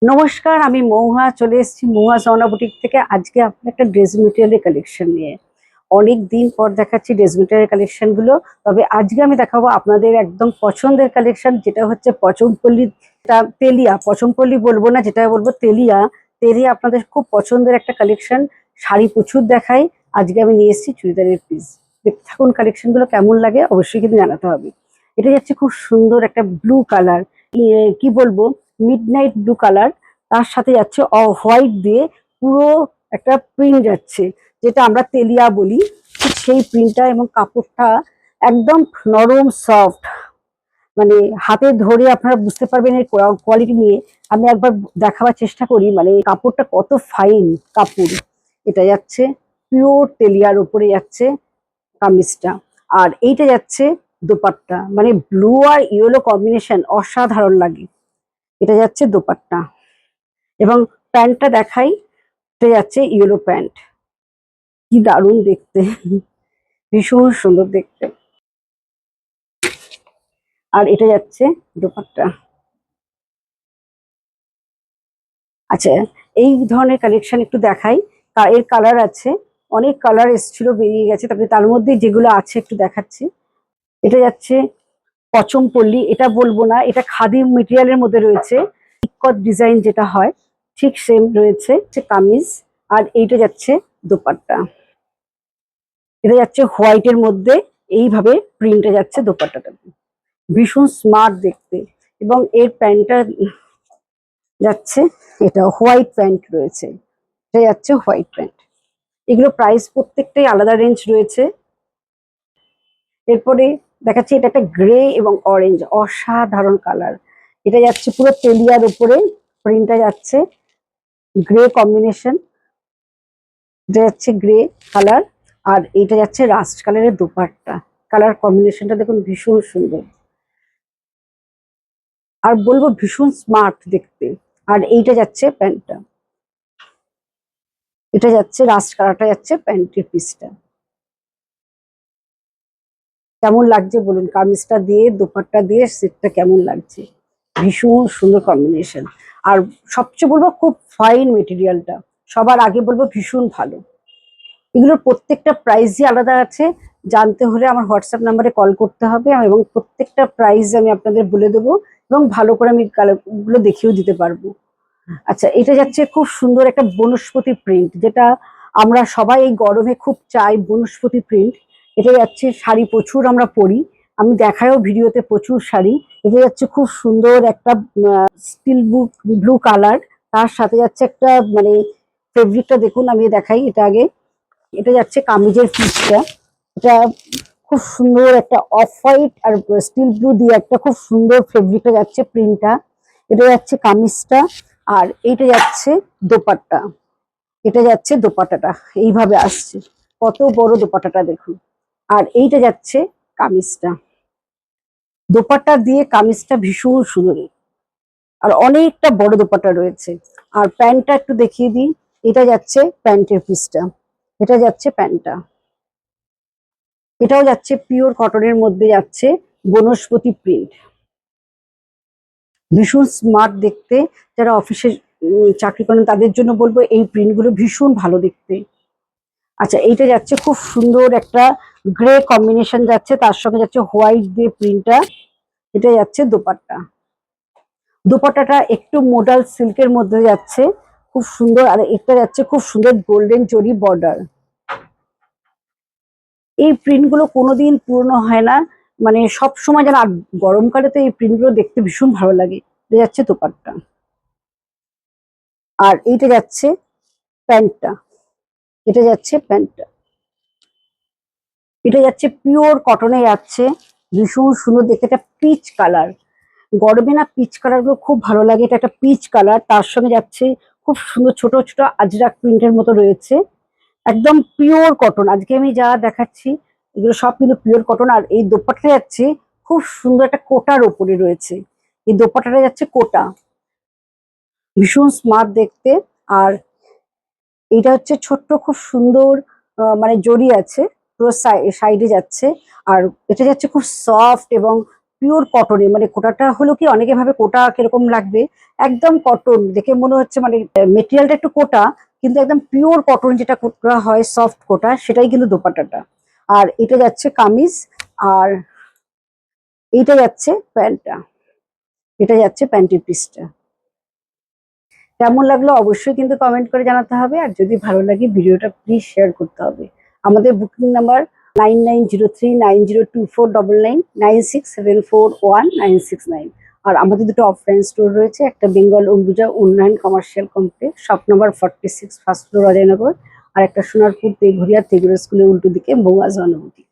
নমস্কার, আমি মহুয়া চলে এসেছি মহুয়া সোনা বুটিক থেকে। আজকে আপনার একটা ড্রেস মেটেরিয়ালের কালেকশন নিয়ে অনেক দিন পর দেখাচ্ছি ড্রেস মেটেরিয়াল কালেকশন গুলো। তবে আজকে আমি দেখাবো আপনাদের একদম পছন্দের কালেকশন, যেটা হচ্ছে পচমপল্লী। তেলিয়া, পচমপল্লী বলবো না, যেটা বলবো তেলিয়া। তেলিয়া আপনাদের খুব পছন্দের একটা কালেকশন। শাড়ি প্রচুর দেখাই, আজকে আমি নিয়ে এসেছি চুড়িদারের পিস। দেখতে থাকুন কালেকশন গুলো কেমন লাগে, অবশ্যই কিন্তু জানাতে হবে। এটা যাচ্ছে খুব সুন্দর একটা ব্লু কালার, কি বলবো, মিডনাইট ব্লু কালার। তার সাথে যাচ্ছে হোয়াইট দিয়ে পুরো একটা প্রিন্ট যাচ্ছে, যেটা আমরা তেলিয়া বলি। ঠিক সেই প্রিন্টটা এবং কাপড়টা একদম নরম সফট, মানে হাতে ধরে আপনারা বুঝতে পারবেন এর কোয়ালিটি নিয়ে। আমি একবার দেখাবার চেষ্টা করি, মানে কাপড়টা কত ফাইন কাপড়। এটা যাচ্ছে পিওর তেলিয়ার উপরে যাচ্ছে কামিজটা। আর এইটা যাচ্ছে দোপাট্টা, মানে ব্লু আর ইয়েলো কম্বিনেশন অসাধারণ লাগে। এটা যাচ্ছে দোপাট্টা এবং প্যান্টটা দেখাই। এটা যাচ্ছে ইয়েলো প্যান্ট, কি দারুণ দেখতে, ভীষণ সুন্দর দেখতে। আর এটা যাচ্ছে দোপাট্টা। আচ্ছা, এই ধরনের কালেকশন একটু দেখাই। এর কালার আছে, অনেক কালার এসেছিল, বেরিয়ে গেছে, তবে তার মধ্যে যেগুলো আছে একটু দেখাচ্ছি। এটা যাচ্ছে পচমপল্লী, এটা বলবো না, এটা খাদি মেটেরিয়ালের মধ্যে রয়েছে। ইক্কত ডিজাইন যেটা হয় ঠিক সেম রয়েছে, কামিজ। আর এইটা যাচ্ছে দোপাট্টা। এটা যাচ্ছে হোয়াইটের মধ্যে, এইভাবে প্রিন্টে যাচ্ছে দোপাট্টাটা, ভীষণ স্মার্ট দেখতে। এবং এর প্যান্টটা যাচ্ছে, এটা হোয়াইট প্যান্ট রয়েছে, এটা যাচ্ছে হোয়াইট প্যান্ট। এগুলো প্রাইস প্রত্যেকটাই আলাদা রেঞ্জ রয়েছে। এরপরে দেখাচ্ছি, এটা একটা গ্রে এবং অরেঞ্জ, অসাধারণ কালার। এটা যাচ্ছে পুরো তেলিয়ার উপরে, প্রিন্টটা যাচ্ছে গ্রে কম্বিনেশন। এটা যাচ্ছে গ্রে কালার, আর এটা যাচ্ছে রাস্ট কালারের দোপাট্টা। কালার কম্বিনেশনটা দেখুন, ভীষণ সুন্দর। আর বলবো ভীষণ স্মার্ট দেখতে। আর এইটা যাচ্ছে প্যান্টটা, এটা যাচ্ছে রাস্ট কালারটা যাচ্ছে প্যান্টের পিসটা। কেমন লাগছে বলুন, কামিজটা দিয়ে দোপাট্টা দিয়ে সেটটা কেমন লাগছে, ভীষণ সুন্দর কম্বিনেশন। আর সবচেয়ে বলবো খুব ফাইন মেটেরিয়ালটা, সবার আগে বলবো ভীষণ ভালো। এগুলোর প্রত্যেকটা প্রাইসই আলাদা আছে। জানতে হলে আমার হোয়াটসঅ্যাপ নাম্বারে কল করতে হবে, এবং প্রত্যেকটা প্রাইস আমি আপনাদের বলে দেবো, এবং ভালো করে আমি কালারগুলো দেখিয়েও দিতে পারবো। আচ্ছা, এটা যাচ্ছে খুব সুন্দর একটা বনস্পতি প্রিন্ট, যেটা আমরা সবাই এই গরমে খুব চাই, বনস্পতি প্রিন্ট। এটা যাচ্ছে শাড়ি প্রচুর আমরা পরি, আমি দেখায়ও ভিডিওতে প্রচুর শাড়ি। এটা যাচ্ছে খুব সুন্দর একটা স্টিল ব্লু কালার। তার সাথে যাচ্ছে একটা, মানে ফেব্রিকটা দেখুন, আমি দেখাই এটা আগে। এটা যাচ্ছে কামিজের পিসটা, এটা খুব সুন্দর একটা অফ হোয়াইট আর স্টিল ব্লু দিয়ে একটা খুব সুন্দর ফেব্রিকটা যাচ্ছে প্রিন্টটা। এটা যাচ্ছে কামিজটা। আর এইটা যাচ্ছে দোপাট্টা, এটা যাচ্ছে দোপাট্টাটা, এইভাবে আসছে, কত বড় দোপাট্টাটা দেখুন। আর এইটা যাচ্ছে কামিজটা, দোপাট্টা দিয়ে কামিজটা ভীষণ সুন্দর, আর অনেকটা বড় দোপাট্টা রয়েছে। আর প্যান্টটা একটু দেখিয়ে দিই, এটা যাচ্ছে প্যান্টের পিসটা, এটা যাচ্ছে প্যান্টটা। এটাও যাচ্ছে পিওর কটনের মধ্যে যাচ্ছে বনস্পতি প্রিন্ট, ভীষণ স্মার্ট দেখতে। যারা অফিসে চাকরি করেন তাদের জন্য বলবো এই প্রিন্টগুলো ভীষণ ভালো দেখতে। আচ্ছা, এইটা যাচ্ছে খুব সুন্দর একটা গ্রে কম্বিনেশন যাচ্ছে, তার সঙ্গে যাচ্ছে হোয়াইট দিয়ে প্রিন্টটা। এটা যাচ্ছে দোপাট্টা, দোপাট্টাটা একটু মোডাল সিল্কের মধ্যে যাচ্ছে, খুব সুন্দর। আর এটা যাচ্ছে খুব সুন্দর গোল্ডেন জরি বর্ডার। এই প্রিন্টগুলো কোনোদিন পুরনো হয় না, মানে সব সময় যেন। আর গরমকালে তো এই প্রিন্টগুলো দেখতে ভীষণ ভালো লাগে। এটা যাচ্ছে দোপাট্টা। আর এইটা যাচ্ছে প্যান্টটা, এটা যাচ্ছে প্যান্টটা। এটা যাচ্ছে পিওর কটনে যাচ্ছে, ভীষণ সুন্দর দেখতে, একটা পিচ কালার। গরমে না পিচ কালার গুলো খুব ভালো লাগে। এটা একটা পিচ কালার, তার সঙ্গে যাচ্ছে খুব সুন্দর ছোট ছোট আজরাক প্রিন্টের মতো রয়েছে, একদম পিওর কটন। আজকে আমি যা দেখাচ্ছি এগুলো সব কিন্তু পিওর কটন। আর এই দোপাট্টাটা যাচ্ছে খুব সুন্দর একটা কোটার ওপরে রয়েছে, এই দোপাট্টাটা যাচ্ছে কোটা, ভীষণ স্মার্ট দেখতে। আর এইটা হচ্ছে ছোট্ট খুব সুন্দর, মানে জড়ি আছে পুরো সাইডে যাচ্ছে। আর এটা যাচ্ছে খুব সফট এবং পিওর কটনে, মানে কোটাটা হলো কি অনেকে ভাবে কোটা কিরকম লাগবে, একদম কটন দেখে মনে হচ্ছে, মানে মেটেরিয়ালটা একটু কোটা কিন্তু একদম পিওর কটন যেটা কোটা হয়, সফট কোটা, সেটাই কিন্তু দোপাট্টাটা। আর এটা যাচ্ছে কামিজ, আর এইটা যাচ্ছে প্যান্টটা, এটা যাচ্ছে প্যান্টের পিসটা। কেমন লাগলো অবশ্যই কিন্তু কমেন্ট করে জানাতে হবে, আর যদি ভালো লাগে ভিডিওটা প্লিজ শেয়ার করতে হবে। আমাদের বুকিং নাম্বার 9903902499, 96741969। আর আমাদের দুটো অফলাইন স্টোর রয়েছে, একটা Bengal Ambuja Unnayan commercial complex, shop number 46, first floor, Ajoynagar. আর একটা সোনারপুর তেঘরিয়া তেগুড়া স্কুলের উল্টো দিকে মৌয়াজ অনুভূতি।